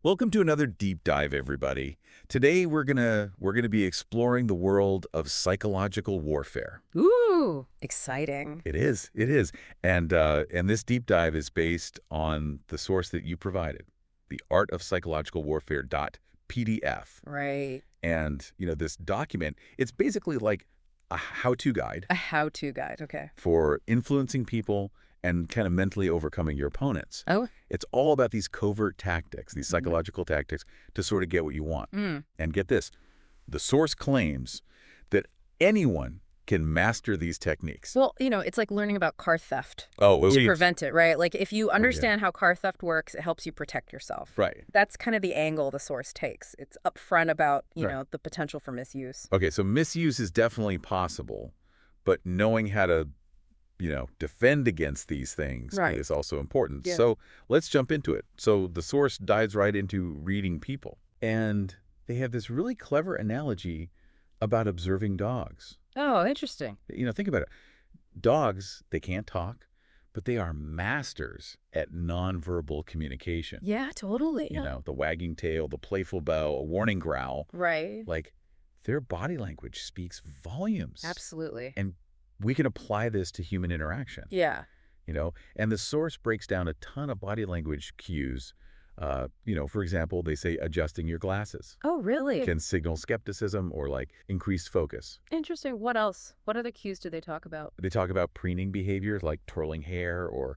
Welcome to another deep dive, everybody. Today we're gonna be exploring the world of psychological warfare. Ooh, exciting. It is, and this deep dive is based on the source that you provided, the Art of Psychological Warfare .pdf. Right. And this document, it's basically like a how-to guide A how-to guide. Okay. for influencing people and kind of mentally overcoming your opponents. Oh. It's all about these covert tactics, these Mhm. psychological tactics to sort of get what you want. Mm. And get this, the source claims that anyone can master these techniques. Well, it's like learning about car theft Oh, to yeah. prevent it, right? Like if you Oh, yeah. understand how car theft works, it helps you protect yourself. Right. That's kind of the angle the source takes. It's upfront about, Right. the potential for misuse. Okay, so misuse is definitely possible, but knowing how to, defend against these things Right. is also important. Yeah. So let's jump into it. So the source dives right into reading people. And they have this really clever analogy about observing dogs. Oh, interesting. Think about it. Dogs, they can't talk, but they are masters at nonverbal communication. Yeah, totally. The wagging tail, the playful bow, a warning growl. Right. Like, their body language speaks volumes. Absolutely. And we can apply this to human interaction. Yeah. And the source breaks down a ton of body language cues. For example, they say adjusting your glasses Oh, really? can signal skepticism or like increased focus. Interesting. What else? What other cues do they talk about? They talk about preening behaviors like twirling hair or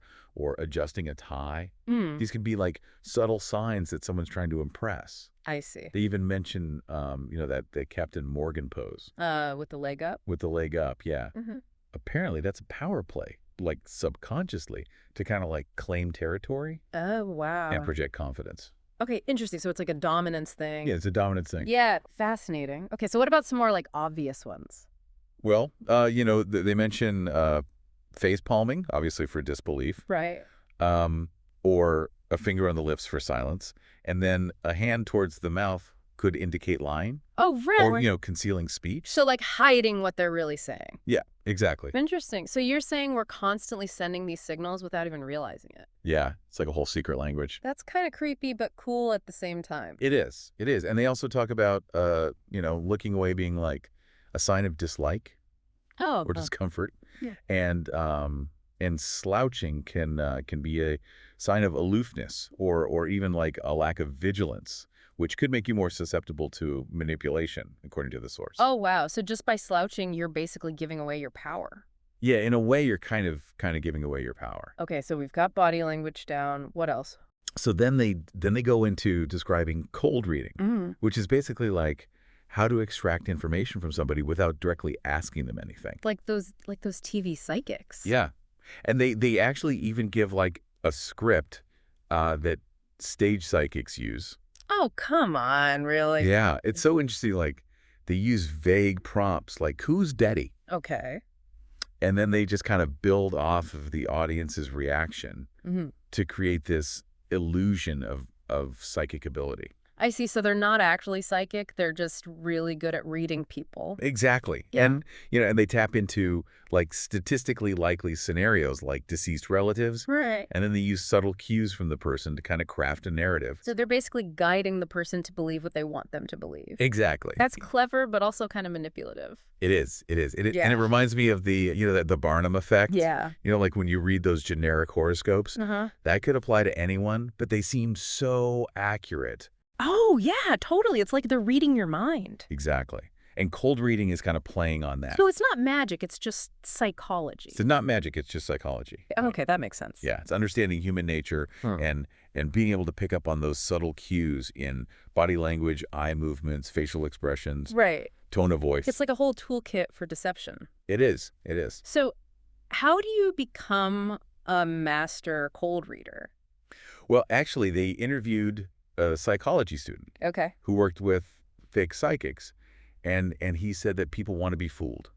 adjusting a tie. Mm. These can be like subtle signs that someone's trying to impress. I see. They even mention, that the Captain Morgan pose With the leg up? with the leg up. Yeah. Mm-hmm. Apparently, that's a power play, like subconsciously, to kind of like claim territory Oh, wow. and project confidence. Okay, interesting. So it's like a dominance thing. Yeah, it's a dominant thing. Yeah, fascinating. Okay, so what about some more like obvious ones? Well, they mention face palming, obviously for disbelief, Right. or a finger on the lips for silence, and then a hand towards the mouth could indicate lying Oh, or, really? concealing speech. So like hiding what they're really saying. Yeah, exactly. Interesting. So you're saying we're constantly sending these signals without even realizing it. Yeah, it's like a whole secret language. That's kind of creepy, but cool at the same time. It is. It is. And they also talk about, looking away being like a sign of dislike Oh, or discomfort. Yeah. And slouching can be a sign of aloofness or even like a lack of vigilance, which could make you more susceptible to manipulation, according to the source. oh, wow. So just by slouching, you're basically giving away your power. Yeah, in a way, you're kind of giving away your power. Okay, so we've got body language down. What else? So then they go into describing cold reading, Mm. which is basically like how to extract information from somebody without directly asking them anything. Like those TV psychics. Yeah. And they actually even give like a script that stage psychics use. Oh, come on, really? Yeah, it's so interesting. Like they use vague prompts like "Who's Daddy?" Okay. and then they just kind of build off of the audience's reaction Hmm. to create this illusion of psychic ability. I see. So they're not actually psychic. They're just really good at reading people. Exactly. Yeah. And and they tap into like statistically likely scenarios like deceased relatives, Right. and then they use subtle cues from the person to kind of craft a narrative. So they're basically guiding the person to believe what they want them to believe. Exactly. That's clever, but also kind of manipulative. It is. It is. Yeah. And it reminds me of the, the Barnum effect. Yeah. Like when you read those generic horoscopes, Uh-huh. that could apply to anyone, but they seem so accurate. Oh, yeah, totally. It's like they're reading your mind. Exactly. And cold reading is kind of playing on that. So it's not magic. It's just psychology. It's not magic, it's just psychology. Okay, that makes sense. Yeah, it's understanding human nature and being able to pick up on those subtle cues in body language, eye movements, facial expressions, Right. tone of voice. It's like a whole toolkit for deception. It is. It is. So how do you become a master cold reader? Well, actually, they interviewed a psychology student Okay. who worked with fake psychics, and he said that people want to be fooled.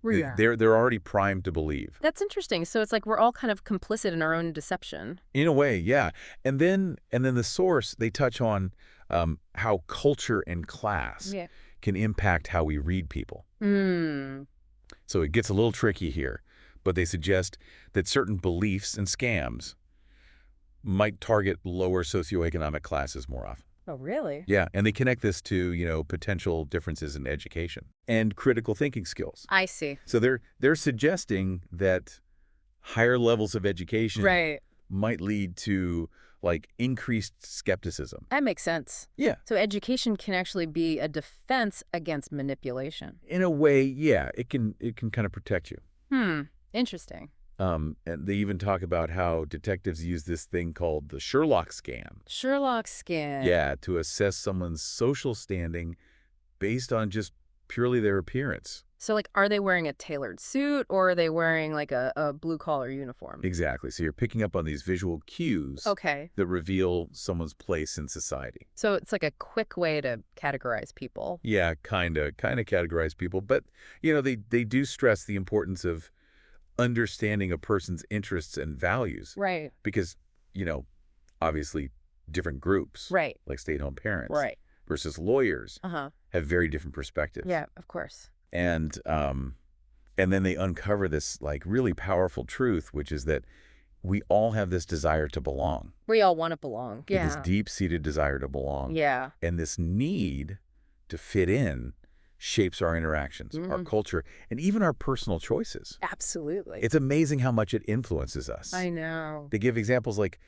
They're already primed to believe. That's interesting. So it's like we're all kind of complicit in our own deception. In a way, yeah. And then the source, they touch on how culture and class Yeah. can impact how we read people. Hmm. So it gets a little tricky here, but they suggest that certain beliefs and scams might target lower socioeconomic classes more often. Oh, really? Yeah, and they connect this to, potential differences in education and critical thinking skills. I see. So they're suggesting that higher levels of education Right. might lead to like increased skepticism. That makes sense. Yeah. So education can actually be a defense against manipulation. In a way, yeah, it can kind of protect you. Hmm. Interesting. And they even talk about how detectives use this thing called the Sherlock scan. Sherlock skin. Yeah, to assess someone's social standing based on just purely their appearance. So, like, are they wearing a tailored suit or are they wearing, like, a blue-collar uniform? Exactly. So you're picking up on these visual cues Okay. that reveal someone's place in society. So it's like a quick way to categorize people. Yeah, kind of categorize people, but they do stress the importance of understanding a person's interests and values Right. because, obviously different groups, Right. like stay-at-home parents Right. versus lawyers, Uh-huh. have very different perspectives. Yeah, of course. And then they uncover this like really powerful truth, which is that we all have this desire to belong. We all want to belong. This Yeah. deep-seated desire to belong. Yeah. And this need to fit in shapes our interactions, our Mhm. culture, and even our personal choices. Absolutely. It's amazing how much it influences us. I know. They give examples like,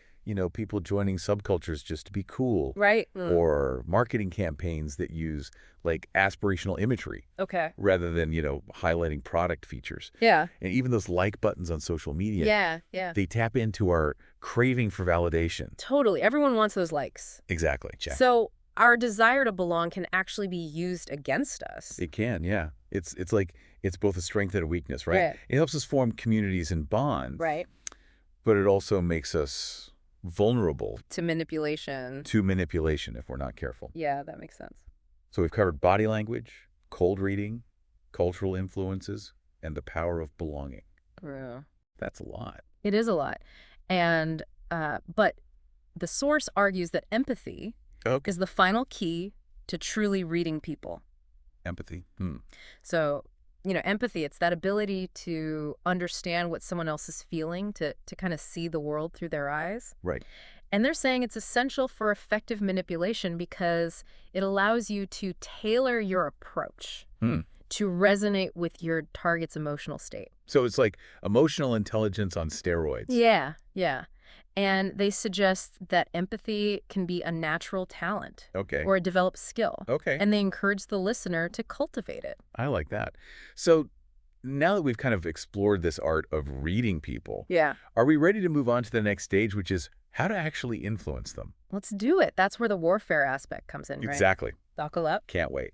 people joining subcultures just to be cool, Right? or marketing campaigns that use like aspirational imagery Okay. rather than, highlighting product features. Yeah. And even those like buttons on social media, Yeah. Yeah. they tap into our craving for validation. Totally. Everyone wants those likes. Exactly. Check. So our desire to belong can actually be used against us. It can, yeah. It's like it's both a strength and a weakness, right? Right. It helps us form communities and bonds, Right. but it also makes us vulnerable To manipulation. to manipulation if we're not careful. Yeah, that makes sense. So we've covered body language, cold reading, cultural influences, and the power of belonging. Yeah. That's a lot. It is a lot. And, but the source argues that empathy Okay. is the final key to truly reading people. Empathy. So, empathy, it's that ability to understand what someone else is feeling, to kind of see the world through their eyes. Right. And they're saying it's essential for effective manipulation because it allows you to tailor your approach to resonate with your target's emotional state. So it's like emotional intelligence on steroids. Yeah, yeah. And they suggest that empathy can be a natural talent Okay. or a developed skill. Okay. And they encourage the listener to cultivate it. I like that. So now that we've kind of explored this art of reading people, Yeah. are we ready to move on to the next stage, which is how to actually influence them? Let's do it. That's where the warfare aspect comes in, right? Exactly. Buckle up. Can't wait.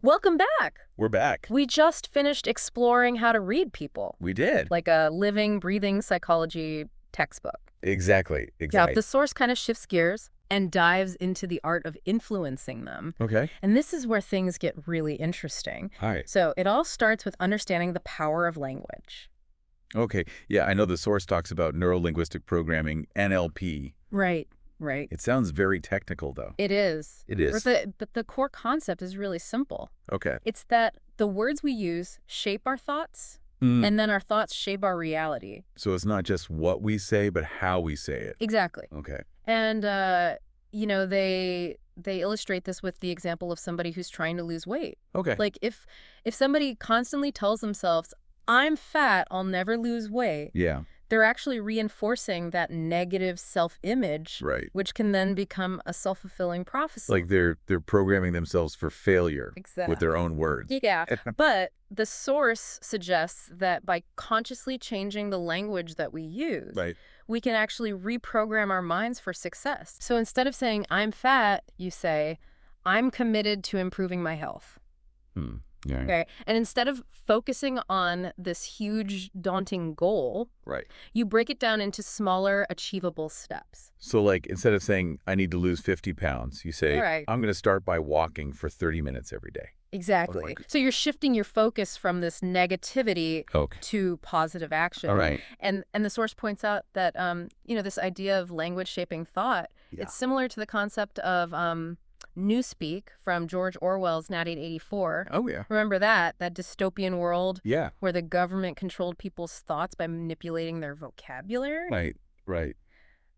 Welcome back. We're back. We just finished exploring how to read people, We did. like a living, breathing psychology textbook. Exactly. Yeah, Exactly. the source kind of shifts gears and dives into the art of influencing them. Okay. And this is where things get really interesting. All right. So it all starts with understanding the power of language. Okay. Yeah, I know the source talks about neuro-linguistic programming, NLP. Right, right. It sounds very technical, though. It is. It is. But the core concept is really simple. Okay. It's that the words we use shape our thoughts, and then our thoughts shape our reality. So it's not just what we say, but how we say it. Exactly. Okay. And, they illustrate this with the example of somebody who's trying to lose weight. Okay. Like if somebody constantly tells themselves, I'm fat, I'll never lose weight, Yeah. they're actually reinforcing that negative self-image, Right. which can then become a self-fulfilling prophecy. Like they're programming themselves for failure Exactly. with their own words. Yeah, but the source suggests that by consciously changing the language that we use, Right. we can actually reprogram our minds for success. So instead of saying, I'm fat, you say, I'm committed to improving my health. Yeah. Okay. And instead of focusing on this huge, daunting goal, Right. you break it down into smaller, achievable steps. So like instead of saying I need to lose 50 pounds, you say All right. I'm going to start by walking for 30 minutes every day. Exactly. So you're shifting your focus from this negativity Okay. to positive action. All right. And the source points out that, this idea of language shaping thought, Yeah. it's similar to the concept of Newspeak from George Orwell's 1984. Oh yeah. Remember that dystopian world Yeah. where the government controlled people's thoughts by manipulating their vocabulary? Right. Right.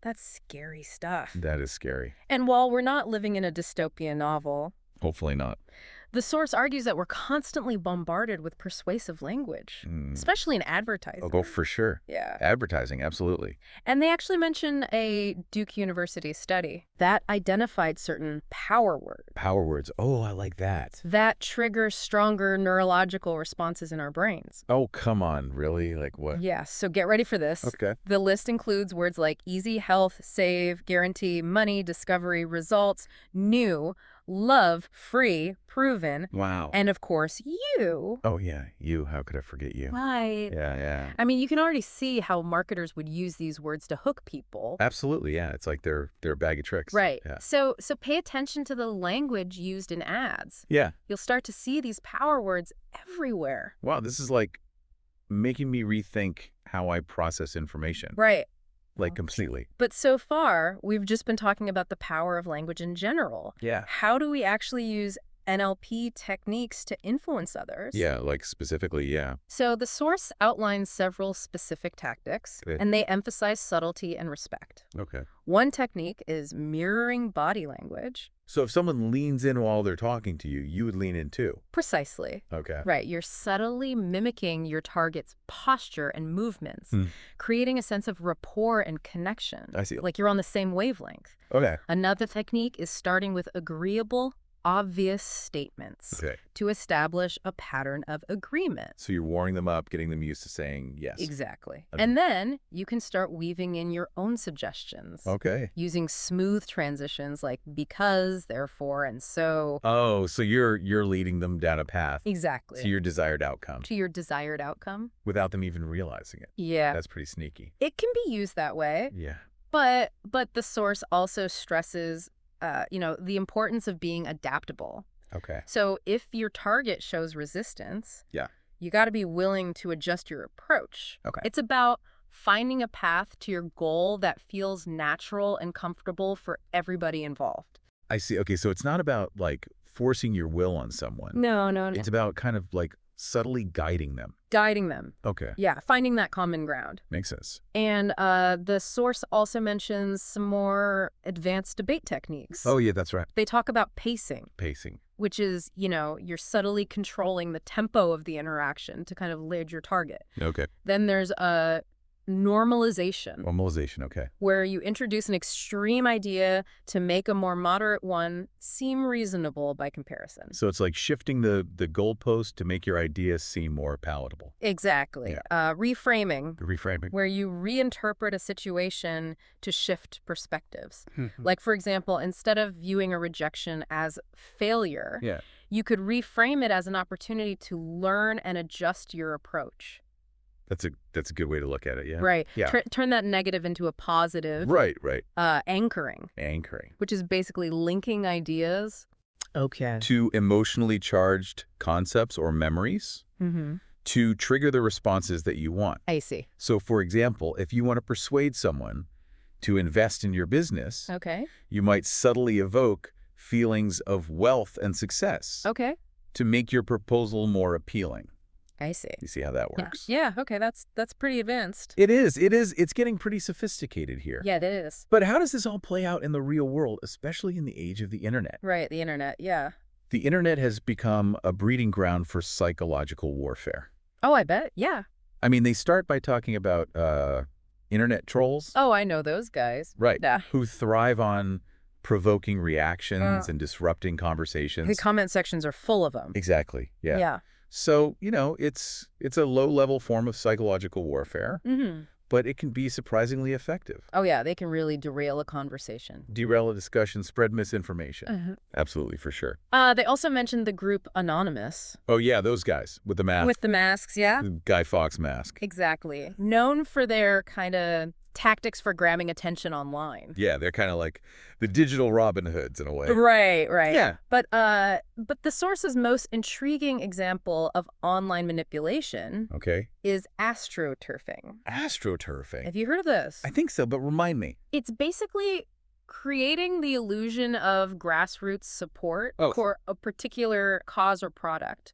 That's scary stuff. That is scary. And while we're not living in a dystopian novel, Hopefully not. the source argues that we're constantly bombarded with persuasive language, Mm. especially in advertising. Oh, for sure. Yeah. Advertising, absolutely. And they actually mention a Duke University study that identified certain power words Power words. Oh, I like that. that trigger stronger neurological responses in our brains. Oh, come on. Really? Like what? Yeah, so get ready for this. Okay. The list includes words like easy, health, save, guarantee, money, discovery, results, new, love, free, proven, Wow. and of course, you. Oh, yeah. You. How could I forget you? Right. Yeah, yeah. I mean, you can already see how marketers would use these words to hook people. Absolutely, yeah. It's like they're a bag of tricks. Right. Yeah. So pay attention to the language used in ads. Yeah. You'll start to see these power words everywhere. Wow, this is like making me rethink how I process information. Right. Like completely. But so far, we've just been talking about the power of language in general. Yeah. How do we actually use NLP techniques to influence others? Yeah, like specifically, yeah. So the source outlines several specific tactics, Okay. and they emphasize subtlety and respect. Okay. One technique is mirroring body language. So if someone leans in while they're talking to you, you would lean in too. Precisely. Okay. Right, you're subtly mimicking your target's posture and movements, Hmm. creating a sense of rapport and connection. I see. Like you're on the same wavelength. Okay. Another technique is starting with agreeable, obvious statements Okay. to establish a pattern of agreement. So you're warming them up, getting them used to saying yes. Exactly. Um, And then you can start weaving in your own suggestions. Okay. Using smooth transitions like because, therefore, and so. Oh, so you're leading them down a path Exactly. to your desired outcome To your desired outcome. without them even realizing it. Yeah. That's pretty sneaky. It can be used that way, Yeah. but the source also stresses, the importance of being adaptable. Okay. So if your target shows resistance, Yeah. you got to be willing to adjust your approach. Okay. It's about finding a path to your goal that feels natural and comfortable for everybody involved. I see. Okay, so it's not about like forcing your will on someone. No. It's about kind of like subtly guiding them. Guiding them. Okay. Yeah, finding that common ground. Makes sense. And the source also mentions some more advanced debate techniques. Oh, yeah, that's right. They talk about pacing, Pacing. which is, you're subtly controlling the tempo of the interaction to kind of lead your target. Okay. Then there's normalization, Normalization. Okay. where you introduce an extreme idea to make a more moderate one seem reasonable by comparison. So it's like shifting the goalpost to make your idea seem more palatable. Exactly. Reframing, The reframing. where you reinterpret a situation to shift perspectives. Mm-hmm. Like, for example, instead of viewing a rejection as failure, Yeah. you could reframe it as an opportunity to learn and adjust your approach. That's a good way to look at it. Yeah. Right. Yeah. Turn that negative into a positive. Right. Anchoring, Anchoring. which is basically linking ideas. Okay. To emotionally charged concepts or memories Mm-hmm. to trigger the responses that you want. I see. So, for example, if you want to persuade someone to invest in your business, Okay. you might subtly evoke feelings of wealth and success Okay. to make your proposal more appealing. I see. You see how that works? Yeah. Okay. That's pretty advanced. It is. It's getting pretty sophisticated here. Yeah, that is. But how does this all play out in the real world, especially in the age of the internet? Right. The internet. Yeah. The internet has become a breeding ground for psychological warfare. Oh, I bet. Yeah. I mean, they start by talking about internet trolls. Oh, I know those guys. Right. Yeah. Who thrive on provoking reactions and disrupting conversations. The comment sections are full of them. Exactly. Yeah. Yeah. So, it's a low-level form of psychological warfare, Mm-hmm. but it can be surprisingly effective. Oh, yeah. They can really derail a conversation. Derail a discussion, spread misinformation. Absolutely, for sure. They also mentioned the group Anonymous. Oh, yeah, those guys with the mask. With the masks, yeah? The Guy Fawkes mask. Exactly. Known for their kind of tactics for grabbing attention online. Yeah, they're kind of like the digital Robin Hoods in a way. Right. Yeah. But the source's most intriguing example of online manipulation Okay. is astroturfing. Astroturfing. Have you heard of this? I think so, but remind me. It's basically creating the illusion of grassroots support Oh. for a particular cause or product,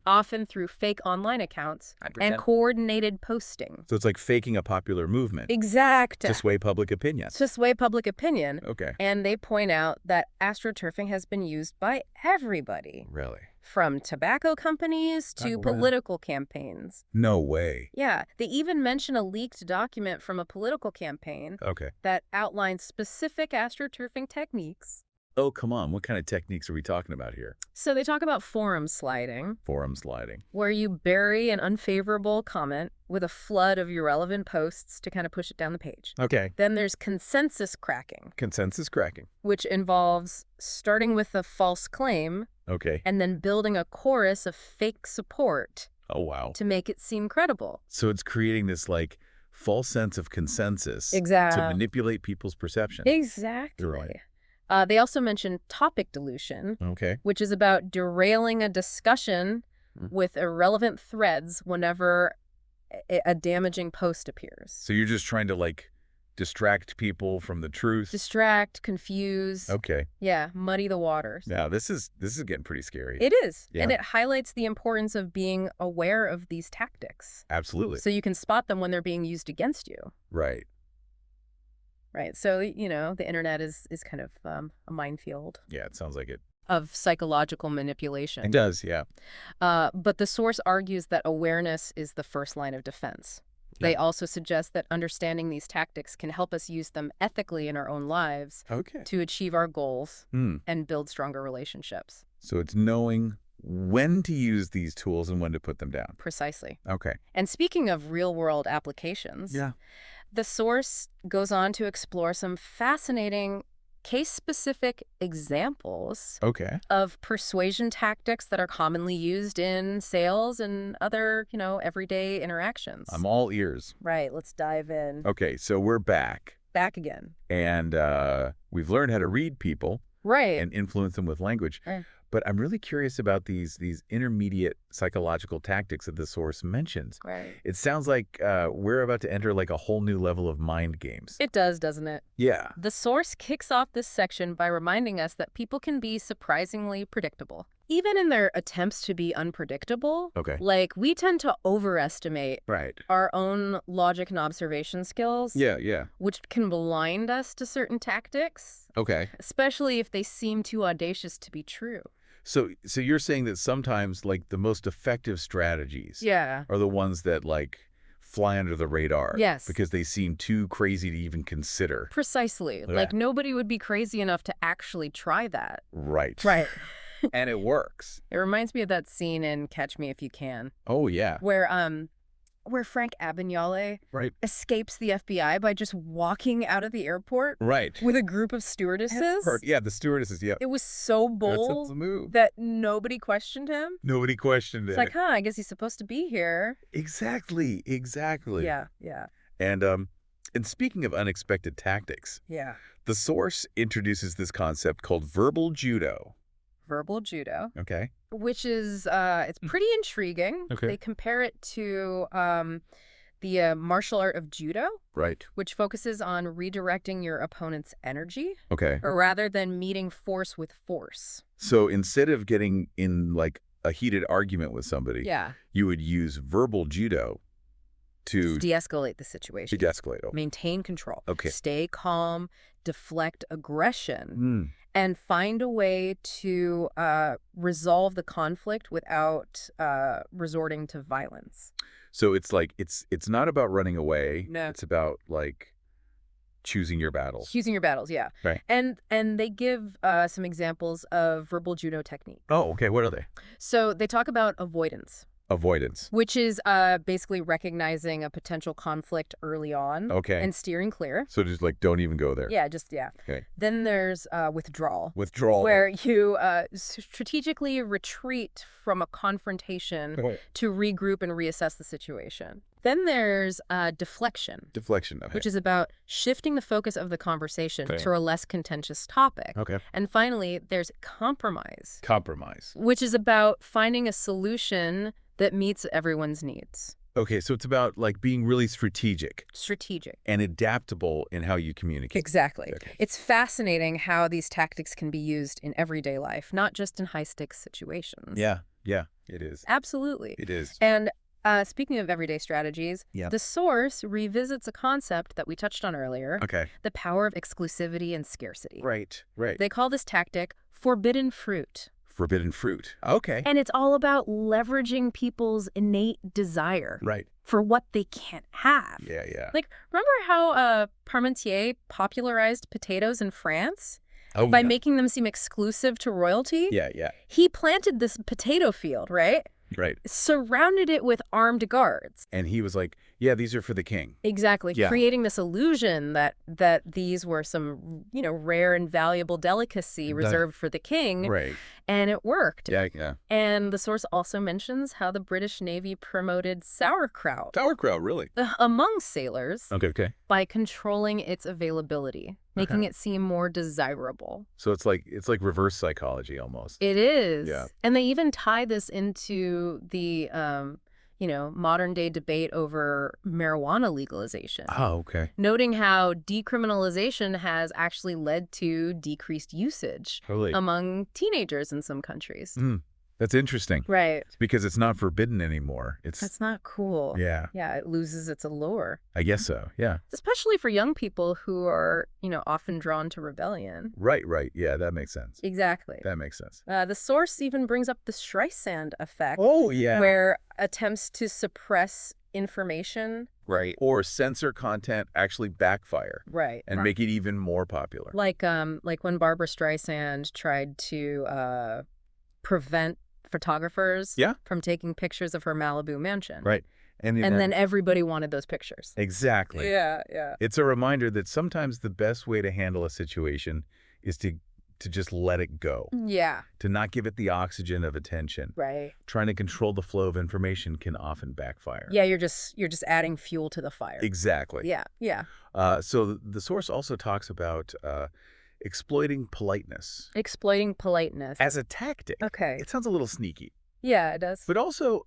often through fake online accounts and coordinated posting. So it's like faking a popular movement Exact. to sway public opinion. To sway public opinion. Okay. And they point out that astroturfing has been used by everybody, Really? from tobacco companies to Oh, wow. political campaigns. No way. Yeah, they even mention a leaked document from a political campaign Okay. that outlines specific astroturfing techniques. Oh, come on. What kind of techniques are we talking about here? So they talk about forum sliding, Forum sliding. where you bury an unfavorable comment with a flood of irrelevant posts to kind of push it down the page. Okay. Then there's consensus cracking, Consensus cracking. which involves starting with a false claim Okay. and then building a chorus of fake support Oh, wow. to make it seem credible. So it's creating this, like, false sense of consensus Exactly. to manipulate people's perception. Exactly. You're right. They also mention topic dilution, Okay. which is about derailing a discussion with irrelevant threads whenever a damaging post appears. So you're just trying to, like, distract people from the truth? Distract, confuse. Okay. Yeah, muddy the waters. Now, this is getting pretty scary. It is. Yeah. And it highlights the importance of being aware of these tactics. Absolutely. So you can spot them when they're being used against you. Right. Right. So, the internet is kind of a minefield Yeah, it sounds like it. of psychological manipulation. It does, yeah. But the source argues that awareness is the first line of defense. They also suggest that understanding these tactics can help us use them ethically in our own lives Okay. to achieve our goals Hmm. and build stronger relationships. So it's knowing when to use these tools and when to put them down. Precisely. Okay. And speaking of real-world applications, the source goes on to explore some fascinating case-specific examples Okay. of persuasion tactics that are commonly used in sales and other, everyday interactions. I'm all ears. Right, let's dive in. Okay, so we're back. Back again. And we've learned how to read people Right. and influence them with language. Right. But I'm really curious about these intermediate psychological tactics that the source mentions. Right. It sounds like we're about to enter like a whole new level of mind games. It does, doesn't it? Yeah. The source kicks off this section by reminding us that people can be surprisingly predictable. Even in their attempts to be unpredictable, Okay. like we tend to overestimate Right. our own logic and observation skills, Yeah. which can blind us to certain tactics, Okay. especially if they seem too audacious to be true. So you're saying that sometimes like the most effective strategies Yeah. are the ones that like fly under the radar. Yes. Because they seem too crazy to even consider. Precisely. Yeah. Like nobody would be crazy enough to actually try that. Right. Right. And it works. It reminds me of that scene in Catch Me If You Can, Oh, yeah. where Frank Abagnale Right. escapes the FBI by just walking out of the airport Right. with a group of stewardesses. Yeah, the stewardesses, yeah. It was so That's bold the move. that nobody questioned him. Nobody questioned It's it. like, I guess he's supposed to be here. Exactly. Yeah. And speaking of unexpected tactics, Yeah. the source introduces this concept called verbal judo. Verbal judo, Okay. which is, it's pretty intriguing. Okay. They compare it to the martial art of judo, Right. which focuses on redirecting your opponent's energy, Okay. or rather than meeting force with force. So instead of getting in like a heated argument with somebody, Yeah. you would use verbal judo to De-escalate the situation. de-escalate. Oh. Maintain control. Okay. Stay calm, deflect aggression, Mm. and find a way to resolve the conflict without resorting to violence. So it's like it's not about running away. No. It's about like choosing your battles. Choosing your battles, yeah. Right. And they give some examples of verbal judo technique. Oh, okay. What are they? So they talk about avoidance, Avoidance. which is basically recognizing a potential conflict early on Okay. and steering clear. So just like don't even go there. Yeah. Okay. Then there's withdrawal, Withdrawal. where you strategically retreat from a confrontation Okay. to regroup and reassess the situation. Then there's deflection, Deflection. Okay. which is about shifting the focus of the conversation Okay. to a less contentious topic. Okay. And finally, there's compromise, Compromise. which is about finding a solution that meets everyone's needs. Okay, so it's about like being really strategic Strategic. and adaptable in how you communicate. Exactly. Okay. It's fascinating how these tactics can be used in everyday life, not just in high-stakes situations. Yeah, yeah, it is. Absolutely. It is. And speaking of everyday strategies, Yeah. the source revisits a concept that we touched on earlier, Okay. the power of exclusivity and scarcity. Right, right. They call this tactic forbidden fruit. Forbidden fruit. Okay. And it's all about leveraging people's innate desire Right. for what they can't have. Yeah, yeah. Like, remember how Parmentier popularized potatoes in France Oh, by yeah. making them seem exclusive to royalty? Yeah, yeah. He planted this potato field, right? Right. Surrounded it with armed guards. And he was like, yeah, these are for the king. Exactly, Yeah. creating this illusion that these were some, rare and valuable delicacy reserved for the king. Right. And it worked. Yeah, yeah. And the source also mentions how the British Navy promoted sauerkraut Sauerkraut, really? among sailors Okay, okay. by controlling its availability, making it seem more desirable. So it's like reverse psychology almost. It is. Yeah. And they even tie this into the, modern-day debate over marijuana legalization. Oh, okay. Noting how decriminalization has actually led to decreased usage Totally. among teenagers in some countries. That's interesting. Right. Because it's not forbidden anymore. It's That's not cool. Yeah, Yeah, it loses its allure. I guess so. Yeah. Especially for young people who are, often drawn to rebellion. Right, right. Yeah, that makes sense. Exactly. That makes sense. The source even brings up the Streisand effect, Oh, yeah. where attempts to suppress information. Right. Or censor content actually backfire Right. and make it even more popular. Like when Barbara Streisand tried to prevent photographers from taking pictures of her Malibu mansion. Right. And then everybody wanted those pictures. Exactly. Yeah, yeah. It's a reminder that sometimes the best way to handle a situation is to just let it go, Yeah. to not give it the oxygen of attention. Right. Trying to control the flow of information can often backfire. Yeah, you're just adding fuel to the fire. Exactly. Yeah, yeah. So the source also talks about exploiting politeness Exploiting politeness. as a tactic. Okay. It sounds a little sneaky, Yeah, it does. but also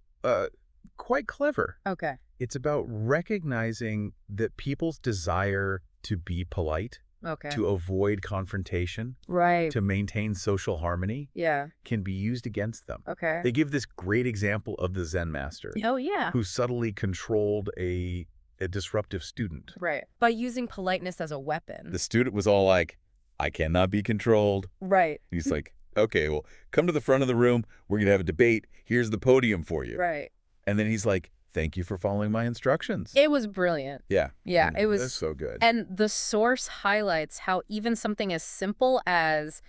quite clever. Okay. It's about recognizing that people's desire to be polite, Okay. to avoid confrontation, Right. to maintain social harmony, Yeah. can be used against them. Okay. They give this great example of the Zen master Oh, yeah. who subtly controlled a disruptive student. Right. By using politeness as a weapon. The student was all like, I cannot be controlled. Right. He's like, okay, well, come to the front of the room. We're going to have a debate. Here's the podium for you. Right. And then he's like, thank you for following my instructions. It was brilliant. Yeah. Yeah, it was. That's so good. And the source highlights how even something as simple as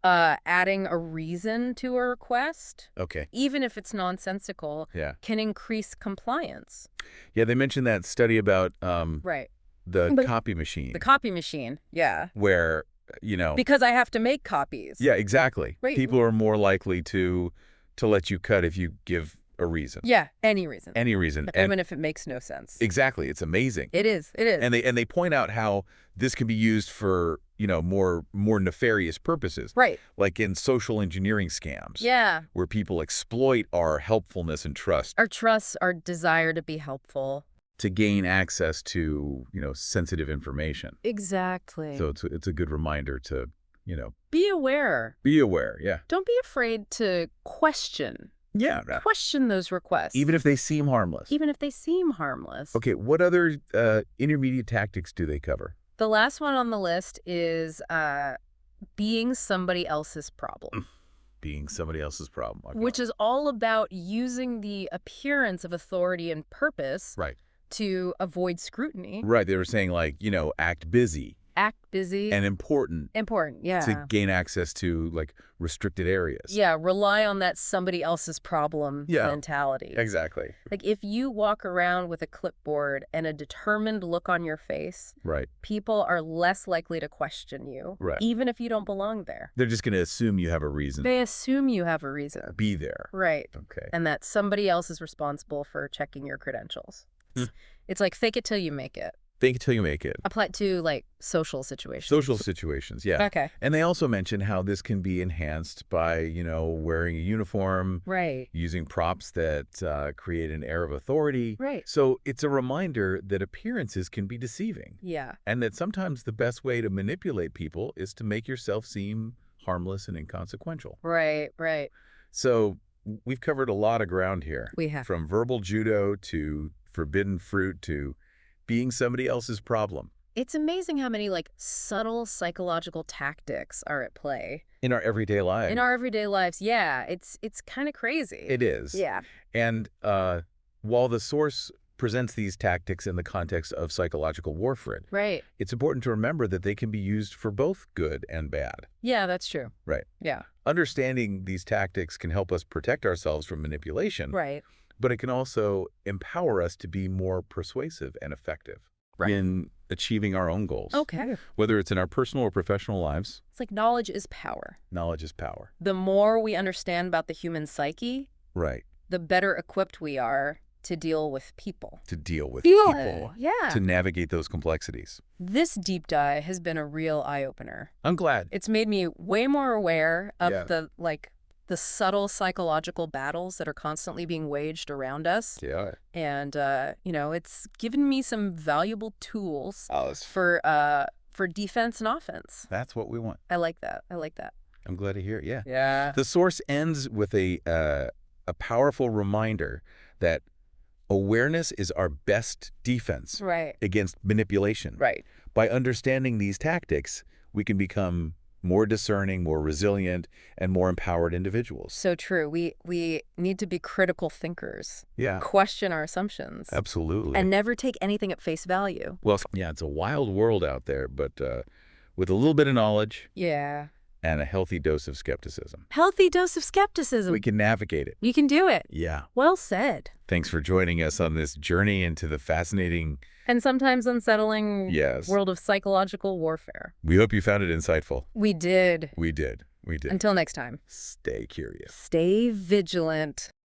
adding a reason to a request, Okay. even if it's nonsensical, Yeah. can increase compliance. Yeah, they mentioned that study about Right. the But- copy machine. The copy machine. Yeah. where, Because I have to make copies. yeah, exactly. Right. People are more likely to let you cut if you give a reason. Yeah. Any reason. Any reason. And Even if it makes no sense. exactly. It's amazing. It is. It is. And they point out how this can be used for, more nefarious purposes. Right. Like in social engineering scams. Yeah. Where people exploit our helpfulness and trust Our trust, our desire to be helpful. to gain access to, sensitive information. Exactly. So it's a good reminder to, Be aware. be aware. Yeah. Don't be afraid to question. Yeah. Question those requests. Even if they seem harmless. Even if they seem harmless. Okay, what other intermediate tactics do they cover? The last one on the list is being somebody else's problem, Being somebody else's problem. Okay. which is all about using the appearance of authority and purpose Right. to avoid scrutiny, Right. They were saying like, act busy act busy, and important important, yeah. to gain access to like restricted areas. Yeah, rely on that somebody else's problem Yeah. mentality. Exactly. Like if you walk around with a clipboard and a determined look on your face, Right. people are less likely to question you, Right. even if you don't belong there. They're just going to assume you have a reason They assume you have a reason. to be there. Right. Okay. And that somebody else is responsible for checking your credentials. Hmm. It's like fake it till you make it. Fake it till you make it. Apply it to, like, social situations. Social situations, yeah. Okay. And they also mention how this can be enhanced by, wearing a uniform, Right. using props that create an air of authority. Right. So it's a reminder that appearances can be deceiving, Yeah. and that sometimes the best way to manipulate people is to make yourself seem harmless and inconsequential. Right, right. So we've covered a lot of ground here, We have. from verbal judo to forbidden fruit to being somebody else's problem. It's amazing how many, like, subtle psychological tactics are at play. In our everyday lives. In our everyday lives, yeah. It's kind of crazy. It is. Yeah. And while the source presents these tactics in the context of psychological warfare, Right. it's important to remember that they can be used for both good and bad. Yeah, that's true. Right. Yeah. Understanding these tactics can help us protect ourselves from manipulation, Right. but it can also empower us to be more persuasive and effective in achieving our own goals. Okay. Whether it's in our personal or professional lives, It's like knowledge is power. knowledge is power. The more we understand about the human psyche, Right. the better equipped we are to deal with people. To deal with Yeah. people. Yeah. To navigate those complexities. This deep dive has been a real eye-opener. I'm glad. It's made me way more aware of Yeah. the subtle psychological battles that are constantly being waged around us. Yeah. And, it's given me some valuable tools Alice. for defense and offense. That's what we want. I like that. I like that. I'm glad to hear it. Yeah. Yeah. The source ends with a powerful reminder that awareness is our best defense Right. against manipulation. Right. By understanding these tactics, we can become more discerning, more resilient, and more empowered individuals. So true. We need to be critical thinkers. Yeah. Question our assumptions. Absolutely. And never take anything at face value. Well, yeah, it's a wild world out there, but with a little bit of knowledge Yeah. and a healthy dose of skepticism, Healthy dose of skepticism. we can navigate it. You can do it. Yeah. Well said. Thanks for joining us on this journey into the fascinating, And sometimes unsettling yes, world of psychological warfare. we hope you found it insightful. We did. We did. We did. Until next time. Stay curious. Stay vigilant.